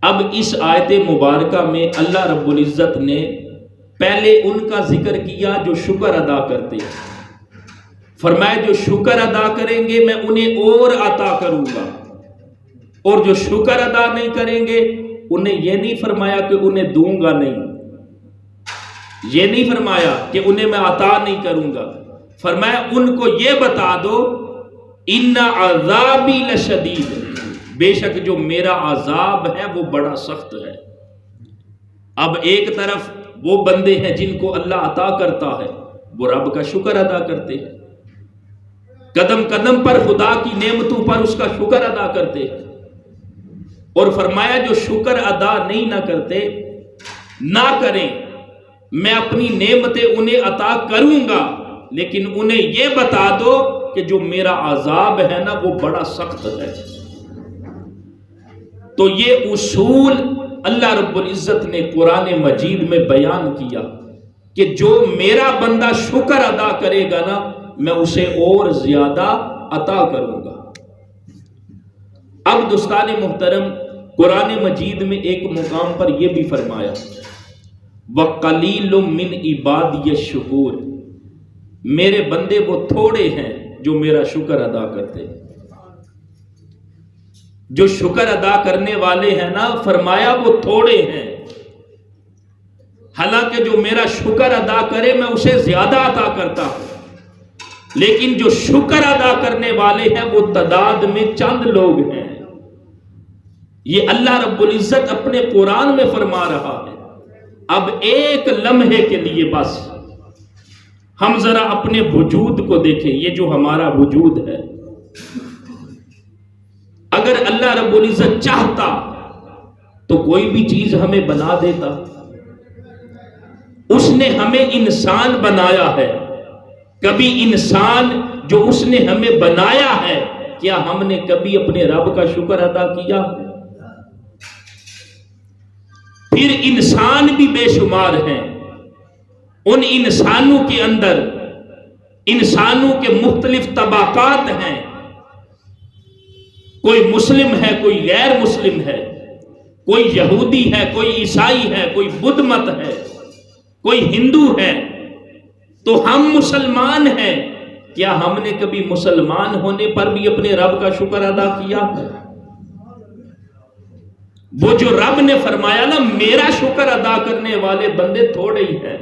اب اس آیت مبارکہ میں اللہ رب العزت نے پہلے ان کا ذکر کیا جو شکر ادا کرتے ہیں، فرمایا جو شکر ادا کریں گے میں انہیں اور عطا کروں گا، اور جو شکر ادا نہیں کریں گے انہیں یہ نہیں فرمایا کہ انہیں دوں گا نہیں، یہ نہیں فرمایا کہ انہیں میں عطا نہیں کروں گا، فرمایا ان کو یہ بتا دو ان عذابی لشدید، بے شک جو میرا عذاب ہے وہ بڑا سخت ہے۔ اب ایک طرف وہ بندے ہیں جن کو اللہ عطا کرتا ہے، وہ رب کا شکر ادا کرتے ہیں، قدم قدم پر خدا کی نعمتوں پر اس کا شکر ادا کرتے ہیں، اور فرمایا جو شکر ادا نہیں نہ کرتے نہ کریں، میں اپنی نعمتیں انہیں عطا کروں گا، لیکن انہیں یہ بتا دو کہ جو میرا عذاب ہے نا وہ بڑا سخت ہے۔ تو یہ اصول اللہ رب العزت نے قرآن مجید میں بیان کیا کہ جو میرا بندہ شکر ادا کرے گا نا میں اسے اور زیادہ عطا کروں گا۔ اب دوستان محترم، قرآن مجید میں ایک مقام پر یہ بھی فرمایا وَقَلِيلٌ مِّنْ عِبَادِيَ الشُّكُورِ، میرے بندے وہ تھوڑے ہیں جو میرا شکر ادا کرتے ہیں۔ جو شکر ادا کرنے والے ہیں نا فرمایا وہ تھوڑے ہیں، حالانکہ جو میرا شکر ادا کرے میں اسے زیادہ عطا کرتا ہوں، لیکن جو شکر ادا کرنے والے ہیں وہ تعداد میں چند لوگ ہیں۔ یہ اللہ رب العزت اپنے قرآن میں فرما رہا ہے۔ اب ایک لمحے کے لیے بس ہم ذرا اپنے وجود کو دیکھیں، یہ جو ہمارا وجود ہے، اگر اللہ رب العزت چاہتا تو کوئی بھی چیز ہمیں بنا دیتا۔ اس نے ہمیں انسان بنایا ہے، کبھی انسان جو اس نے ہمیں بنایا ہے کیا ہم نے کبھی اپنے رب کا شکر ادا کیا؟ پھر انسان بھی بے شمار ہیں، ان انسانوں کے اندر انسانوں کے مختلف طبقات ہیں، کوئی مسلم ہے، کوئی غیر مسلم ہے، کوئی یہودی ہے، کوئی عیسائی ہے، کوئی بدھ مت ہے، کوئی ہندو ہے، تو ہم مسلمان ہیں، کیا ہم نے کبھی مسلمان ہونے پر بھی اپنے رب کا شکر ادا کیا؟ وہ جو رب نے فرمایا نا میرا شکر ادا کرنے والے بندے تھوڑے ہی ہیں،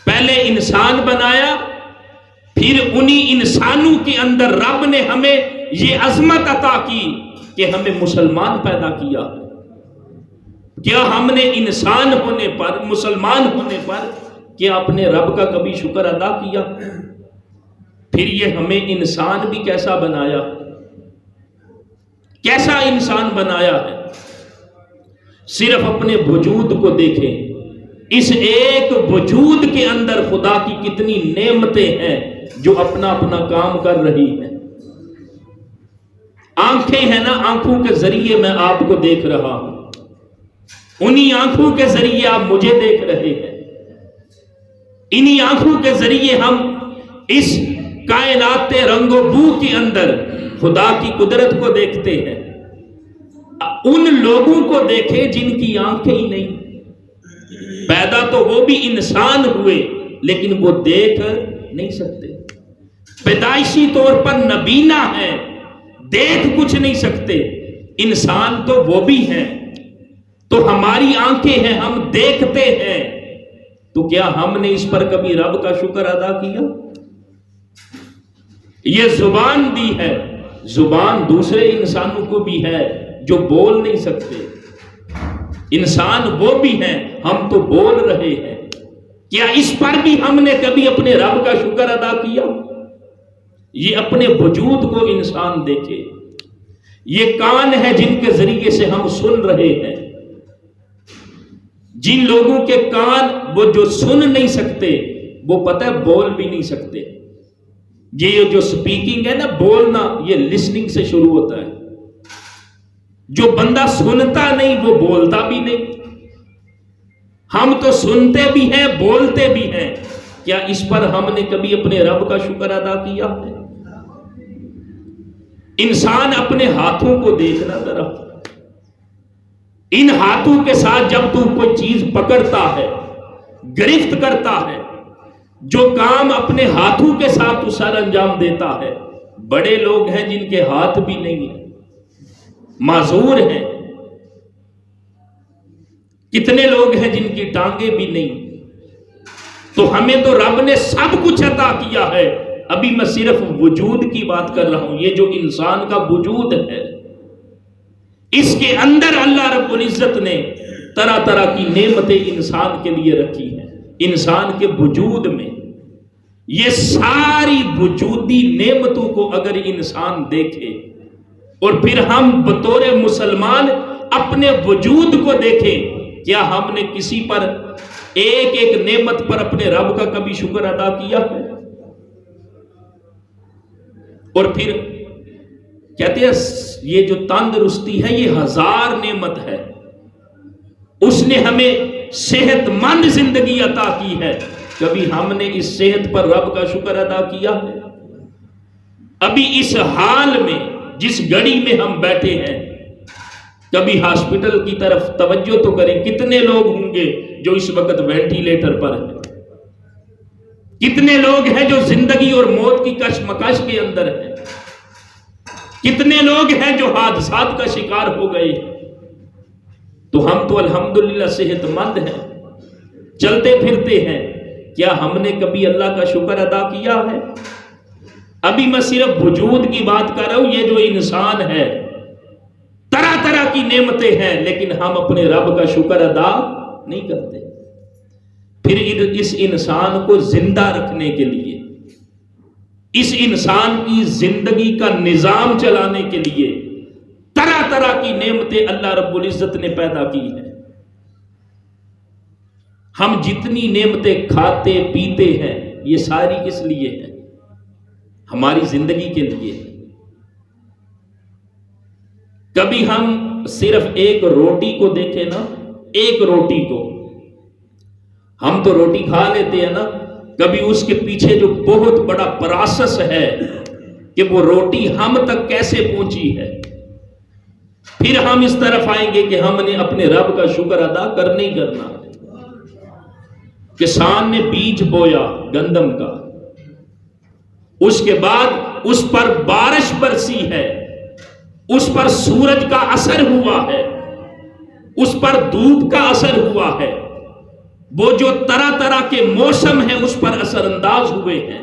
پہلے انسان بنایا، پھر انہی انسانوں کے اندر رب نے ہمیں یہ عظمت عطا کی کہ ہمیں مسلمان پیدا کیا۔ کیا ہم نے انسان ہونے پر، مسلمان ہونے پر کیا اپنے رب کا کبھی شکر ادا کیا؟ پھر یہ ہمیں انسان بھی کیسا بنایا، کیسا انسان بنایا ہے؟ صرف اپنے وجود کو دیکھیں، اس ایک وجود کے اندر خدا کی کتنی نعمتیں ہیں جو اپنا اپنا کام کر رہی ہیں۔ آنکھیں ہیں نا، آنکھوں کے ذریعے میں آپ کو دیکھ رہا ہوں، انہی آنکھوں کے ذریعے آپ مجھے دیکھ رہے ہیں، انہی آنکھوں کے ذریعے ہم اس کائنات رنگ و بو کے اندر خدا کی قدرت کو دیکھتے ہیں۔ ان لوگوں کو دیکھیں جن کی آنکھیں ہی نہیں، پیدا تو وہ بھی انسان ہوئے لیکن وہ دیکھ نہیں سکتے، پیدائشی طور پر نبینا ہے، دیکھ کچھ نہیں سکتے، انسان تو وہ بھی ہیں۔ تو ہماری آنکھیں ہیں، ہم دیکھتے ہیں، تو کیا ہم نے اس پر کبھی رب کا شکر ادا کیا؟ یہ زبان دی ہے، زبان دوسرے انسانوں کو بھی ہے جو بول نہیں سکتے، انسان وہ بھی ہیں، ہم تو بول رہے ہیں، کیا اس پر بھی ہم نے کبھی اپنے رب کا شکر ادا کیا؟ یہ اپنے وجود کو انسان دیکھے، یہ کان ہے جن کے ذریعے سے ہم سن رہے ہیں، جن لوگوں کے کان وہ جو سن نہیں سکتے وہ پتہ ہے بول بھی نہیں سکتے۔ یہ جو سپیکنگ ہے نا، بولنا، یہ لسننگ سے شروع ہوتا ہے۔ جو بندہ سنتا نہیں وہ بولتا بھی نہیں۔ ہم تو سنتے بھی ہیں، بولتے بھی ہیں، کیا اس پر ہم نے کبھی اپنے رب کا شکر ادا کیا ہے؟ انسان اپنے ہاتھوں کو دیکھنا ذرا، ان ہاتھوں کے ساتھ جب تو کوئی چیز پکڑتا ہے، گرفت کرتا ہے، جو کام اپنے ہاتھوں کے ساتھ تو سر انجام دیتا ہے، بڑے لوگ ہیں جن کے ہاتھ بھی نہیں ہیں، معذور ہیں، کتنے لوگ ہیں جن کی ٹانگیں بھی نہیں۔ تو ہمیں تو رب نے سب کچھ عطا کیا ہے، ابھی میں صرف وجود کی بات کر رہا ہوں۔ یہ جو انسان کا وجود ہے، اس کے اندر اللہ رب العزت نے طرح طرح کی نعمتیں انسان کے لیے رکھی ہیں۔ انسان کے وجود میں یہ ساری وجودی نعمتوں کو اگر انسان دیکھے اور پھر ہم بطور مسلمان اپنے وجود کو دیکھیں، کیا ہم نے کسی پر ایک ایک نعمت پر اپنے رب کا کبھی شکر ادا کیا ہے؟ اور پھر کہتے ہیں یہ جو تندرستی ہے یہ 1000 نعمت ہے، اس نے ہمیں صحت مند زندگی عطا کی ہے، کبھی ہم نے اس صحت پر رب کا شکر ادا کیا ہے؟ ابھی اس حال میں جس گھڑی میں ہم بیٹھے ہیں، کبھی ہاسپٹل کی طرف توجہ تو کریں، کتنے لوگ ہوں گے جو اس وقت وینٹیلیٹر پر ہیں، کتنے لوگ ہیں جو زندگی اور موت کی کشمکش کے اندر ہیں، کتنے لوگ ہیں جو حادثات کا شکار ہو گئے ہیں۔ تو ہم تو الحمدللہ صحت مند ہیں، چلتے پھرتے ہیں، کیا ہم نے کبھی اللہ کا شکر ادا کیا ہے؟ ابھی میں صرف وجود کی بات کر رہا ہوں۔ یہ جو انسان ہے، طرح طرح کی نعمتیں ہیں، لیکن ہم اپنے رب کا شکر ادا نہیں کرتے۔ پھر اس انسان کو زندہ رکھنے کے لیے، اس انسان کی زندگی کا نظام چلانے کے لیے طرح طرح کی نعمتیں اللہ رب العزت نے پیدا کی ہیں۔ ہم جتنی نعمتیں کھاتے پیتے ہیں، یہ ساری کس لیے ہیں؟ ہماری زندگی کے لیے۔ کبھی ہم صرف ایک روٹی کو دیکھیں نا، ایک روٹی کو، ہم تو روٹی کھا لیتے ہیں نا، کبھی اس کے پیچھے جو بہت بڑا پروسیس ہے کہ وہ روٹی ہم تک کیسے پہنچی ہے، پھر ہم اس طرف آئیں گے کہ ہم نے اپنے رب کا شکر ادا کرنا ہی کرنا۔ کسان نے بیج بویا گندم کا، اس کے بعد اس پر بارش برسی ہے، اس پر سورج کا اثر ہوا ہے، اس پر دھوپ کا اثر ہوا ہے، وہ جو طرح طرح کے موسم ہیں اس پر اثر انداز ہوئے ہیں،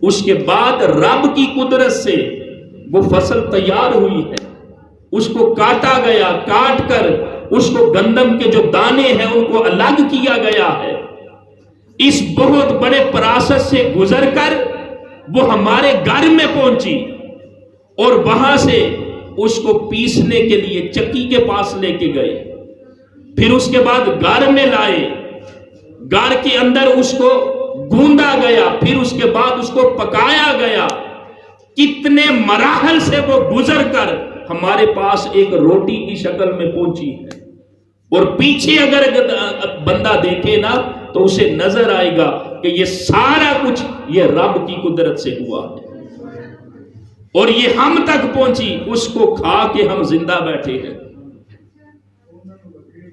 اس کے بعد رب کی قدرت سے وہ فصل تیار ہوئی ہے، اس کو کاٹا گیا، کاٹ کر اس کو گندم کے جو دانے ہیں ان کو الگ کیا گیا ہے، اس بہت بڑے پروسیس سے گزر کر وہ ہمارے گھر میں پہنچی، اور وہاں سے اس کو پیسنے کے لیے چکی کے پاس لے کے گئے، پھر اس کے بعد گھر میں لائے، گھر کے اندر اس کو گوندا گیا، پھر اس کے بعد اس کو پکایا گیا، کتنے مراحل سے وہ گزر کر ہمارے پاس ایک روٹی کی شکل میں پہنچی ہے۔ اور پیچھے اگر بندہ دیکھے نا تو اسے نظر آئے گا کہ یہ سارا کچھ یہ رب کی قدرت سے ہوا ہے، اور یہ ہم تک پہنچی، اس کو کھا کے ہم زندہ بیٹھے ہیں،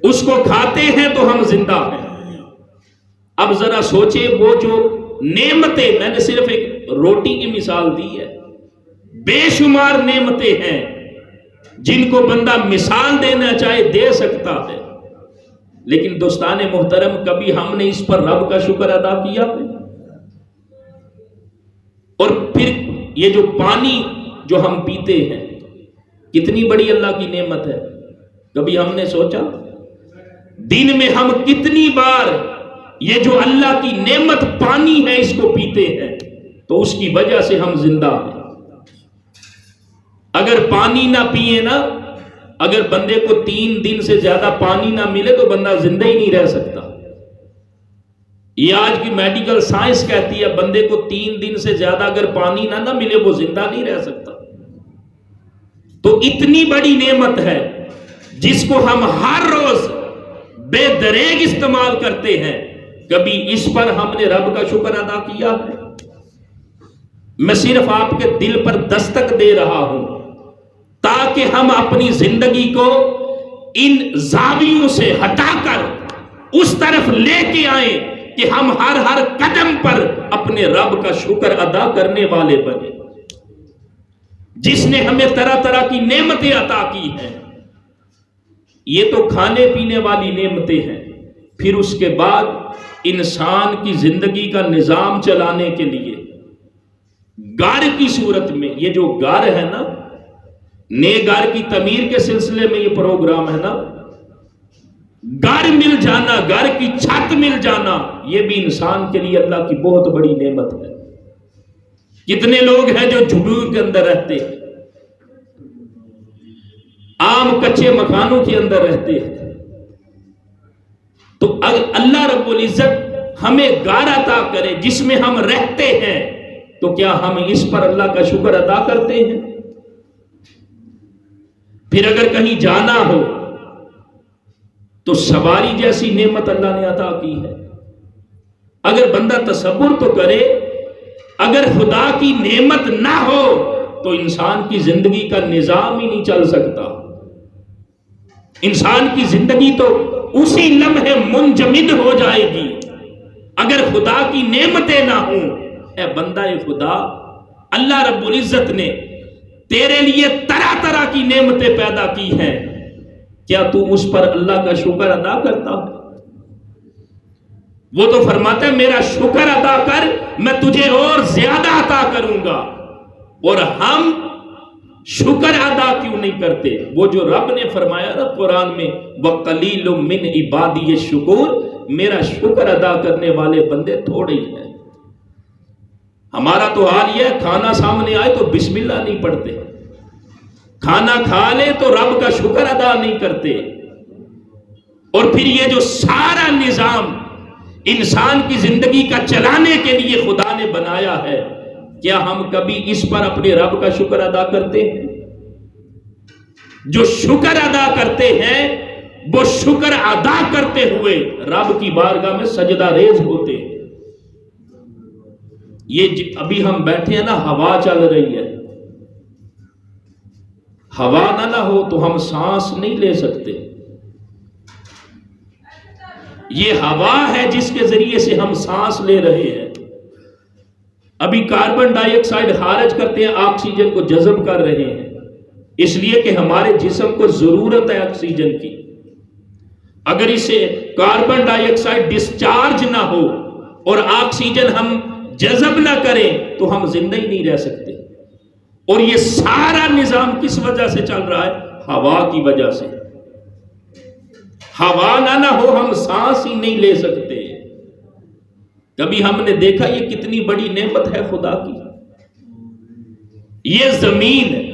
اس کو کھاتے ہیں تو ہم زندہ ہیں۔ اب ذرا سوچے وہ جو نعمتیں، میں نے صرف ایک روٹی کی مثال دی ہے، بے شمار نعمتیں ہیں جن کو بندہ مثال دینا چاہے دے سکتا ہے، لیکن دوستان محترم کبھی ہم نے اس پر رب کا شکر ادا کیا ہے؟ اور پھر یہ جو پانی جو ہم پیتے ہیں کتنی بڑی اللہ کی نعمت ہے، کبھی ہم نے سوچا؟ دن میں ہم کتنی بار یہ جو اللہ کی نعمت پانی ہے اس کو پیتے ہیں، تو اس کی وجہ سے ہم زندہ ہیں۔ اگر پانی نہ پیے نا، اگر بندے کو 3 دن سے زیادہ پانی نہ ملے تو بندہ زندہ ہی نہیں رہ سکتا۔ یہ آج کی میڈیکل سائنس کہتی ہے بندے کو 3 دن سے زیادہ اگر پانی نہ ملے وہ زندہ نہیں رہ سکتا۔ تو اتنی بڑی نعمت ہے جس کو ہم ہر روز بے دریغ استعمال کرتے ہیں، کبھی اس پر ہم نے رب کا شکر ادا کیا ہے؟ میں صرف آپ کے دل پر دستک دے رہا ہوں تاکہ ہم اپنی زندگی کو ان زاویوں سے ہٹا کر اس طرف لے کے آئیں کہ ہم ہر قدم پر اپنے رب کا شکر ادا کرنے والے بنے، جس نے ہمیں طرح طرح کی نعمتیں عطا کی ہیں۔ یہ تو کھانے پینے والی نعمتیں ہیں، پھر اس کے بعد انسان کی زندگی کا نظام چلانے کے لیے گھر کی صورت میں، یہ جو گھر ہے نا، نئے گھر کی تعمیر کے سلسلے میں یہ پروگرام ہے نا، گھر مل جانا، گھر کی چھت مل جانا، یہ بھی انسان کے لیے اللہ کی بہت بڑی نعمت ہے۔ کتنے لوگ ہیں جو جھوپڑیوں کے اندر رہتے ہیں، عام کچے مکانوں کے اندر رہتے ہیں، تو اللہ رب العزت ہمیں گھر عطا کرے جس میں ہم رہتے ہیں، تو کیا ہم اس پر اللہ کا شکر ادا کرتے ہیں؟ پھر اگر کہیں جانا ہو تو سواری جیسی نعمت اللہ نے عطا کی ہے۔ اگر بندہ تصور تو کرے، اگر خدا کی نعمت نہ ہو تو انسان کی زندگی کا نظام ہی نہیں چل سکتا۔ انسان کی زندگی تو اسی لمحے منجمد ہو جائے گی اگر خدا کی نعمتیں نہ ہوں۔ اے بندہ خدا، اللہ رب العزت نے تیرے لیے طرح طرح کی نعمتیں پیدا کی ہیں، کیا تو اس پر اللہ کا شکر ادا کرتا ہے؟ وہ تو فرماتا ہے میرا شکر ادا کر، میں تجھے اور زیادہ عطا کروں گا۔ اور ہم شکر ادا کیوں نہیں کرتے؟ وہ جو رب نے فرمایا نا قرآن میں، وَقَلِيلٌ مِّنْ عِبَادِيَ الشُّكُورُ، میرا شکر ادا کرنے والے بندے تھوڑے ہی ہیں۔ ہمارا تو حال یہ ہے، کھانا سامنے آئے تو بسم اللہ نہیں پڑھتے، کھانا کھا لے تو رب کا شکر ادا نہیں کرتے۔ اور پھر یہ جو سارا نظام انسان کی زندگی کا چلانے کے لیے خدا نے بنایا ہے، کیا ہم کبھی اس پر اپنے رب کا شکر ادا کرتے ہیں؟ جو شکر ادا کرتے ہیں وہ شکر ادا کرتے ہوئے رب کی بارگاہ میں سجدہ ریز ہوتے ہیں۔ یہ ابھی ہم بیٹھے ہیں نا، ہوا چل رہی ہے، ہوا نہ ہو تو ہم سانس نہیں لے سکتے۔ یہ ہوا ہے جس کے ذریعے سے ہم سانس لے رہے ہیں۔ ابھی کاربن ڈائی آکسائڈ خارج کرتے ہیں، آکسیجن کو جذب کر رہے ہیں، اس لیے کہ ہمارے جسم کو ضرورت ہے آکسیجن کی۔ اگر اسے کاربن ڈائی آکسائڈ ڈسچارج نہ ہو اور آکسیجن ہم جذب نہ کریں تو ہم زندہ ہی نہیں رہ سکتے۔ اور یہ سارا نظام کس وجہ سے چل رہا ہے؟ ہوا کی وجہ سے۔ ہوا نہ ہو ہم سانس ہی نہیں لے سکتے۔ کبھی ہم نے دیکھا یہ کتنی بڑی نعمت ہے خدا کی؟ یہ زمین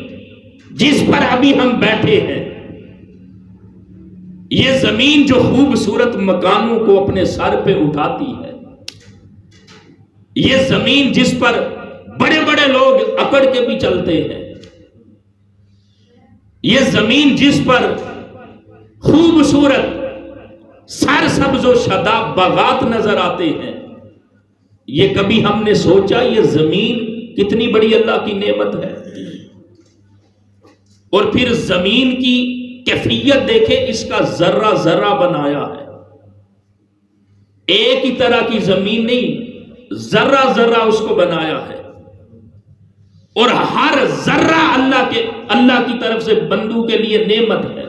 جس پر ابھی ہم بیٹھے ہیں، یہ زمین جو خوبصورت مکانوں کو اپنے سر پہ اٹھاتی ہے، یہ زمین جس پر بڑے بڑے لوگ اکڑ کے بھی چلتے ہیں، یہ زمین جس پر خوبصورت سرسبز و شاداب باغات نظر آتے ہیں، یہ کبھی ہم نے سوچا یہ زمین کتنی بڑی اللہ کی نعمت ہے؟ اور پھر زمین کی کیفیت دیکھیں، اس کا ذرہ ذرہ بنایا ہے۔ ایک ہی طرح کی زمین نہیں، ذرہ ذرہ اس کو بنایا ہے، اور ہر ذرہ اللہ کی طرف سے بندوں کے لیے نعمت ہے۔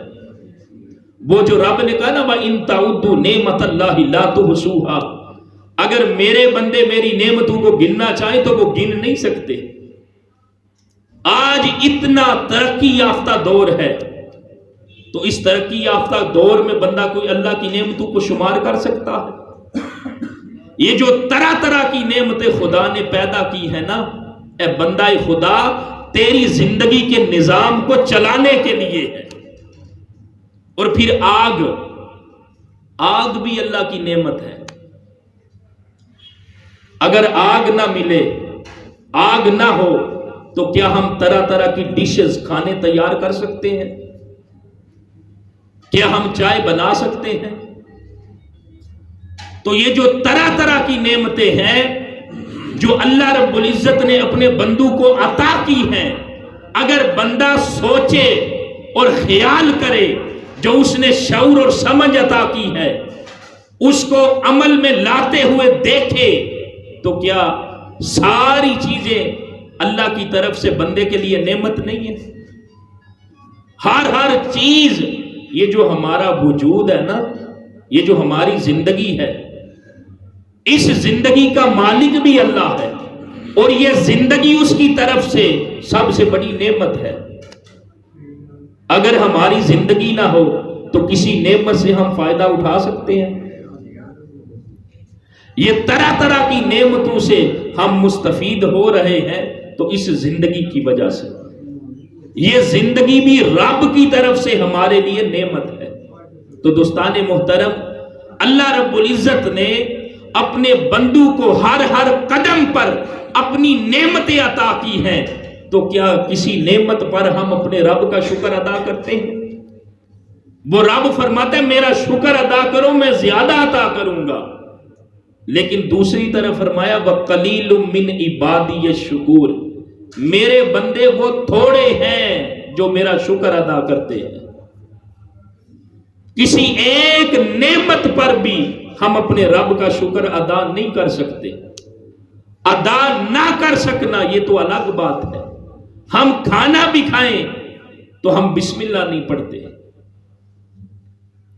وہ جو رب نے کہا نا وَإِن تَعُدُّوا نِعْمَتَ اللَّهِ لَا تُحْصُوهَا، اگر میرے بندے میری نعمتوں کو گننا چاہیں تو وہ گن نہیں سکتے۔ آج اتنا ترقی یافتہ دور ہے، تو اس ترقی یافتہ دور میں بندہ کوئی اللہ کی نعمتوں کو شمار کر سکتا ہے؟ یہ جو طرح طرح کی نعمتیں خدا نے پیدا کی ہے نا، اے بندہ خدا، تیری زندگی کے نظام کو چلانے کے لیے ہے۔ اور پھر آگ بھی اللہ کی نعمت ہے۔ اگر آگ نہ ملے، آگ نہ ہو تو کیا ہم طرح طرح کی ڈشز، کھانے تیار کر سکتے ہیں؟ کیا ہم چائے بنا سکتے ہیں؟ تو یہ جو طرح طرح کی نعمتیں ہیں جو اللہ رب العزت نے اپنے بندوں کو عطا کی ہیں، اگر بندہ سوچے اور خیال کرے جو اس نے شعور اور سمجھ عطا کی ہے اس کو عمل میں لاتے ہوئے دیکھے تو کیا ساری چیزیں اللہ کی طرف سے بندے کے لیے نعمت نہیں ہے؟ ہر چیز، یہ جو ہمارا وجود ہے نا، یہ جو ہماری زندگی ہے، اس زندگی کا مالک بھی اللہ ہے، اور یہ زندگی اس کی طرف سے سب سے بڑی نعمت ہے۔ اگر ہماری زندگی نہ ہو تو کسی نعمت سے ہم فائدہ اٹھا سکتے ہیں؟ یہ طرح طرح کی نعمتوں سے ہم مستفید ہو رہے ہیں تو اس زندگی کی وجہ سے۔ یہ زندگی بھی رب کی طرف سے ہمارے لیے نعمت ہے۔ تو دوستان محترم، اللہ رب العزت نے اپنے بندوں کو ہر قدم پر اپنی نعمتیں عطا کی ہیں، تو کیا کسی نعمت پر ہم اپنے رب کا شکر ادا کرتے ہیں؟ وہ رب فرماتا ہے میرا شکر ادا کرو میں زیادہ عطا کروں گا، لیکن دوسری طرف فرمایا وَقَلِيلٌ مِّنْ عِبَادِيَ الشُّكُورُ، میرے بندے وہ تھوڑے ہیں جو میرا شکر ادا کرتے ہیں۔ کسی ایک نعمت پر بھی ہم اپنے رب کا شکر ادا نہیں کر سکتے۔ ادا نہ کر سکنا یہ تو الگ بات ہے، ہم کھانا بھی کھائیں تو ہم بسم اللہ نہیں پڑھتے،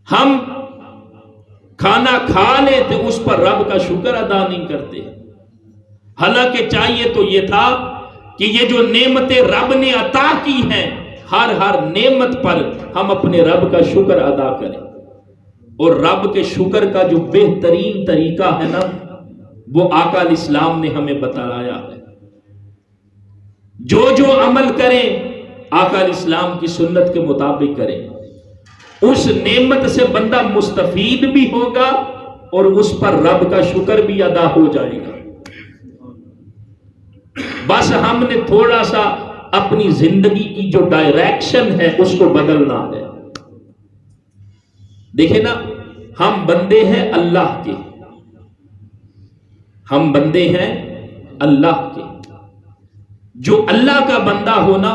ہم کھانا کھا لیں تو اس پر رب کا شکر ادا نہیں کرتے۔ حالانکہ چاہیے تو یہ تھا کہ یہ جو نعمتیں رب نے عطا کی ہیں ہر نعمت پر ہم اپنے رب کا شکر ادا کریں، اور رب کے شکر کا جو بہترین طریقہ ہے نا وہ آقا الاسلام نے ہمیں بتایا ہے۔ جو عمل کریں آقا الاسلام کی سنت کے مطابق کریں، اس نعمت سے بندہ مستفید بھی ہوگا اور اس پر رب کا شکر بھی ادا ہو جائے گا۔ بس ہم نے تھوڑا سا اپنی زندگی کی جو ڈائریکشن ہے اس کو بدلنا ہے۔ دیکھیں نا، ہم بندے ہیں اللہ کے، ہم بندے ہیں اللہ کے۔ جو اللہ کا بندہ ہونا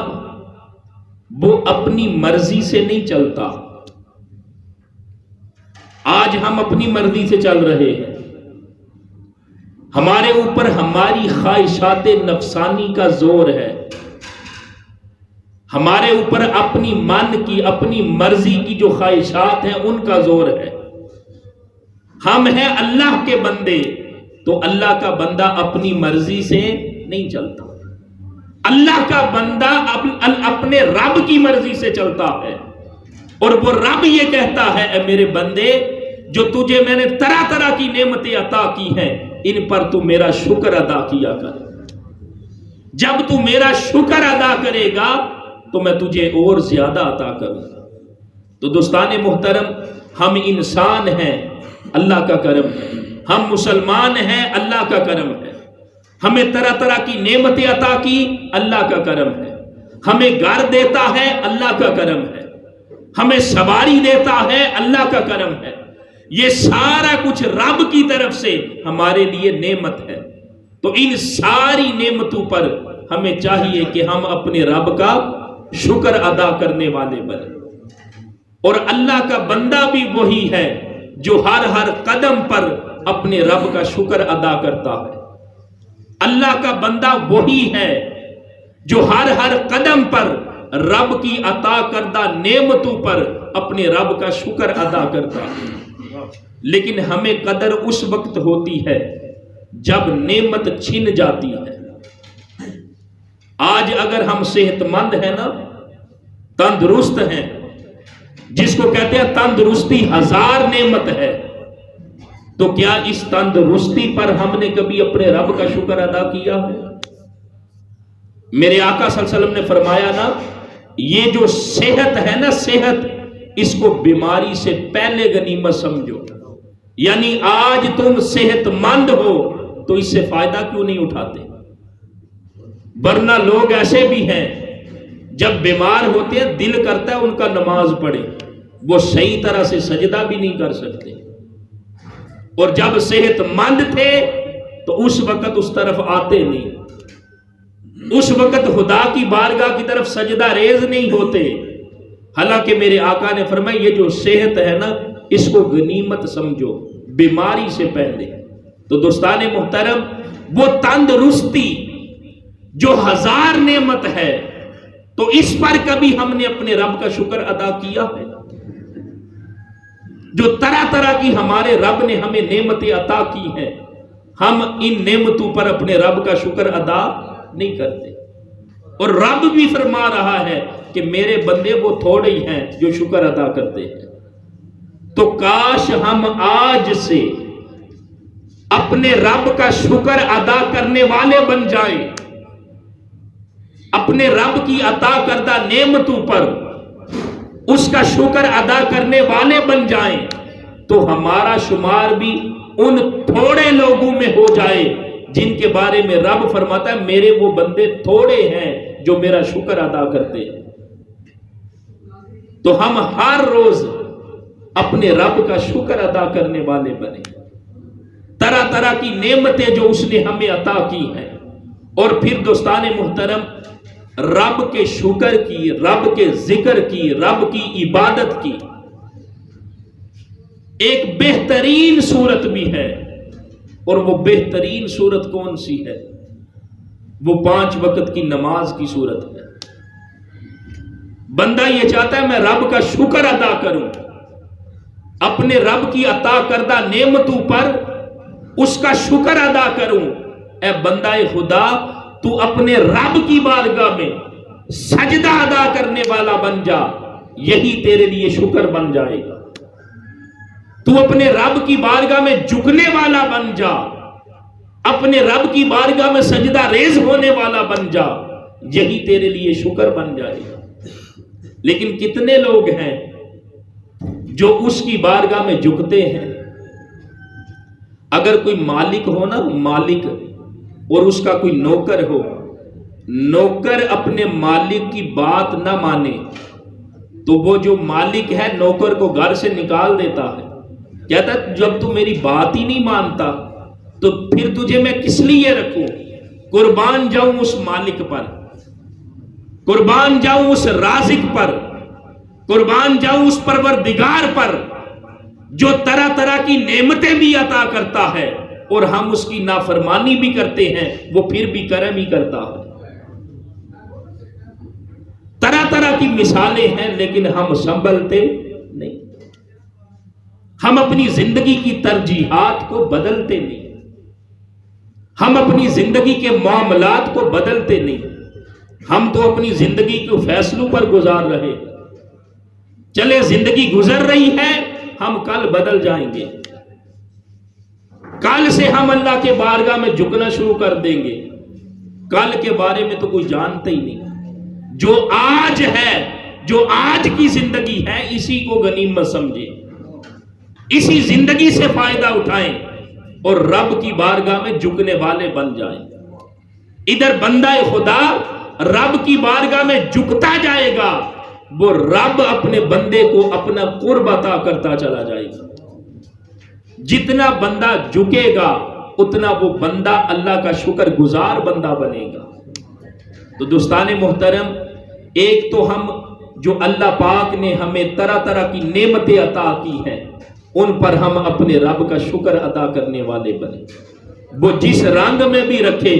وہ اپنی مرضی سے نہیں چلتا۔ آج ہم اپنی مرضی سے چل رہے ہیں، ہمارے اوپر ہماری خواہشات نفسانی کا زور ہے، ہمارے اوپر اپنی من کی اپنی مرضی کی جو خواہشات ہیں ان کا زور ہے۔ ہم ہیں اللہ کے بندے، تو اللہ کا بندہ اپنی مرضی سے نہیں چلتا، اللہ کا بندہ اپنے رب کی مرضی سے چلتا ہے، اور وہ رب یہ کہتا ہے اے میرے بندے، جو تجھے میں نے طرح طرح کی نعمتیں عطا کی ہیں ان پر تو میرا شکر ادا کیا کر۔ جب تو میرا شکر ادا کرے گا تو میں تجھے اور زیادہ عطا کروں گا۔ تو دوستان محترم، ہم انسان ہیں، اللہ کا کرم ہے، ہم مسلمان ہیں، اللہ کا کرم ہے، ہمیں طرح طرح کی نعمتیں عطا کی، اللہ کا کرم ہے، ہمیں گھر دیتا ہے، اللہ کا کرم ہے، ہمیں سواری دیتا ہے، اللہ کا کرم ہے۔ یہ سارا کچھ رب کی طرف سے ہمارے لیے نعمت ہے۔ تو ان ساری نعمتوں پر ہمیں چاہیے کہ ہم اپنے رب کا شکر ادا کرنے والے بنیں، اور اللہ کا بندہ بھی وہی ہے جو ہر قدم پر اپنے رب کا شکر ادا کرتا ہے۔ اللہ کا بندہ وہی ہے جو ہر قدم پر رب کی عطا کردہ نعمتوں پر اپنے رب کا شکر ادا کرتا ہے۔ لیکن ہمیں قدر اس وقت ہوتی ہے جب نعمت چھن جاتی ہے۔ آج اگر ہم صحت مند ہیں نا، تندرست ہیں، جس کو کہتے ہیں تندرستی 1000 نعمت ہے، تو کیا اس تندرستی پر ہم نے کبھی اپنے رب کا شکر ادا کیا ہے؟ میرے آقا صلی اللہ علیہ وسلم نے فرمایا نا، یہ جو صحت ہے نا، صحت، اس کو بیماری سے پہلے غنیمت سمجھو۔ یعنی آج تم صحت مند ہو تو اس سے فائدہ کیوں نہیں اٹھاتے؟ ورنہ لوگ ایسے بھی ہیں جب بیمار ہوتے ہیں دل کرتا ہے ان کا نماز پڑھے، وہ صحیح طرح سے سجدہ بھی نہیں کر سکتے، اور جب صحت مند تھے تو اس وقت اس طرف آتے نہیں، اس وقت خدا کی بارگاہ کی طرف سجدہ ریز نہیں ہوتے۔ حالانکہ میرے آقا نے فرمایا یہ جو صحت ہے نا اس کو غنیمت سمجھو بیماری سے پہلے۔ تو دوستان محترم وہ تندرستی جو 1000 نعمت ہے تو اس پر کبھی ہم نے اپنے رب کا شکر ادا کیا ہے؟ جو طرح طرح کی ہمارے رب نے ہمیں نعمتیں عطا کی ہیں، ہم ان نعمتوں پر اپنے رب کا شکر ادا نہیں کرتے۔ اور رب بھی فرما رہا ہے کہ میرے بندے وہ تھوڑے ہی ہیں جو شکر ادا کرتے ہیں۔ تو کاش ہم آج سے اپنے رب کا شکر ادا کرنے والے بن جائیں، اپنے رب کی عطا کردہ نعمتوں پر اس کا شکر ادا کرنے والے بن جائیں، تو ہمارا شمار بھی ان تھوڑے لوگوں میں ہو جائے جن کے بارے میں رب فرماتا ہے میرے وہ بندے تھوڑے ہیں جو میرا شکر ادا کرتے ہیں۔ تو ہم ہر روز اپنے رب کا شکر ادا کرنے والے بنے، طرح طرح کی نعمتیں جو اس نے ہمیں عطا کی ہیں۔ اور پھر دوستان محترم رب کے شکر کی، رب کے ذکر کی، رب کی عبادت کی ایک بہترین صورت بھی ہے، اور وہ بہترین صورت کون سی ہے؟ وہ 5 وقت کی نماز کی صورت ہے۔ بندہ یہ چاہتا ہے میں رب کا شکر ادا کروں، اپنے رب کی عطا کردہ نعمتوں پر اس کا شکر ادا کروں۔ اے بندہ خدا تو اپنے رب کی بارگاہ میں سجدہ ادا کرنے والا بن جا، یہی تیرے لیے شکر بن جائے گا۔ تو اپنے رب کی بارگاہ میں جھکنے والا بن جا، اپنے رب کی بارگاہ میں سجدہ ریز ہونے والا بن جا، یہی تیرے لیے شکر بن جائے گا۔ لیکن کتنے لوگ ہیں جو اس کی بارگاہ میں جھکتے ہیں؟ اگر کوئی مالک ہو نا، مالک، اور اس کا کوئی نوکر ہو، نوکر اپنے مالک کی بات نہ مانے تو وہ جو مالک ہے نوکر کو گھر سے نکال دیتا ہے، کہتا ہے جب تو میری بات ہی نہیں مانتا تو پھر تجھے میں کس لیے رکھوں؟ قربان جاؤں اس مالک پر، قربان جاؤں اس رازق پر، قربان جاؤں اس پروردگار پر جو طرح طرح کی نعمتیں بھی عطا کرتا ہے، اور ہم اس کی نافرمانی بھی کرتے ہیں وہ پھر بھی کرم ہی کرتا ہے۔ طرح طرح کی مثالیں ہیں لیکن ہم سنبھلتے نہیں، ہم اپنی زندگی کی ترجیحات کو بدلتے نہیں، ہم اپنی زندگی کے معاملات کو بدلتے نہیں، ہم تو اپنی زندگی کے فیصلوں پر گزار رہے ہیں۔ چلے زندگی گزر رہی ہے، ہم کل بدل جائیں گے، کل سے ہم اللہ کے بارگاہ میں جھکنا شروع کر دیں گے۔ کل کے بارے میں تو کوئی جانتا ہی نہیں، جو آج ہے، جو آج کی زندگی ہے اسی کو غنیمت سمجھیں، اسی زندگی سے فائدہ اٹھائیں اور رب کی بارگاہ میں جھکنے والے بن جائیں۔ ادھر بندہ خدا رب کی بارگاہ میں جھکتا جائے گا، وہ رب اپنے بندے کو اپنا قرب عطا کرتا چلا جائے گا۔ جتنا بندہ جھکے گا اتنا وہ بندہ اللہ کا شکر گزار بندہ بنے گا۔ تو دوستان محترم، ایک تو ہم جو اللہ پاک نے ہمیں طرح طرح کی نعمتیں عطا کی ہیں ان پر ہم اپنے رب کا شکر ادا کرنے والے بنے، وہ جس رنگ میں بھی رکھے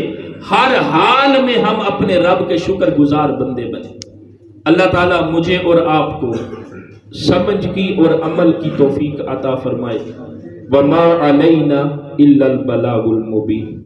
ہر حال میں ہم اپنے رب کے شکر گزار بندے بنے۔ اللہ تعالیٰ مجھے اور آپ کو سمجھ کی اور عمل کی توفیق عطا فرمائے۔ وما علینا الا البلاغ المبین۔